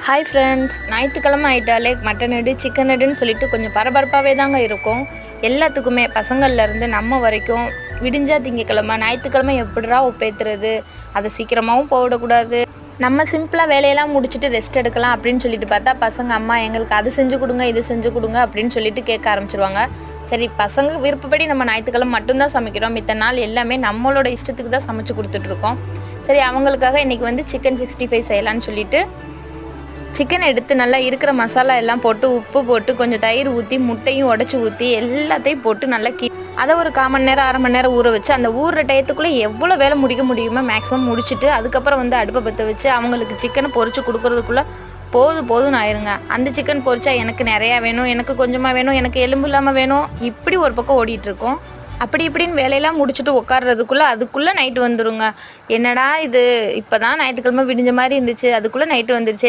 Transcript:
Hi friends, ஞாயிற்றுக்கிழமை ஆயிட்டாலே mutton எடு chicken எடுன்னு சொல்லிட்டு கொஞ்சம் பரபரப்பாகவே தாங்க இருக்கும். எல்லாத்துக்குமே பசங்கள்லேருந்து நம்ம வரைக்கும் விடிஞ்சா திங்கக்கிழமை ஞாயிற்றுக்கிழமை எப்படிரா ஒப்பேத்துறது, அதை சீக்கிரமாகவும் போடக்கூடாது, நம்ம சிம்பிளாக வேலையெல்லாம் முடிச்சுட்டு ரெஸ்ட் எடுக்கலாம் அப்படின்னு சொல்லிட்டு பார்த்தா பசங்க அம்மா எங்களுக்கு அது செஞ்சு கொடுங்க இது செஞ்சு கொடுங்க அப்படின்னு சொல்லிட்டு கேட்க ஆரம்பிச்சிருவாங்க. சரி, பசங்க விருப்பப்படி நம்ம ஞாயிற்றுக்கிழமை மட்டும்தான் சமைக்கிறோம், மித்த நாள் எல்லாமே நம்மளோட இஷ்டத்துக்கு தான் சமைச்சு கொடுத்துட்ருக்கோம். சரி, அவங்களுக்காக இன்றைக்கி வந்து சிக்கன் 65 செய்யலான்னு சொல்லிட்டு சிக்கன் எடுத்து நல்லா இருக்கிற மசாலா எல்லாம் போட்டு உப்பு போட்டு கொஞ்சம் தயிர் ஊற்றி முட்டையும் உடச்சி ஊற்றி எல்லாத்தையும் போட்டு நல்லா அதை ஒரு 1/4 மணி நேரம் 1/2 மணி நேரம் ஊற வச்சு அந்த ஊறுற டயத்துக்குள்ளே எவ்வளோ வேலை முடிக்க முடியுமோ மேக்ஸிமம் முடிச்சுட்டு அதுக்கப்புறம் வந்து அடுப்பை பற்ற வச்சு அவங்களுக்கு சிக்கனை பொரித்து கொடுக்குறதுக்குள்ளே போதும்னு ஆயிருங்க. அந்த சிக்கன் பொரிச்சா எனக்கு நிறையா வேணும், எனக்கு கொஞ்சமாக வேணும், எனக்கு எலும்பு இல்லாமல் வேணும், இப்படி ஒரு பக்கம் ஓடிட்டுருக்கோம். அப்படி இப்படின்னு வேலையெல்லாம் முடிச்சுட்டு உட்காடுறதுக்குள்ளே அதுக்குள்ளே நைட்டு வந்துடுங்க. என்னடா இது, இப்போ தான் ஞாயிற்றுக்கிழமை விடிஞ்ச மாதிரி இருந்துச்சு, அதுக்குள்ளே நைட்டு வந்துடுச்சு.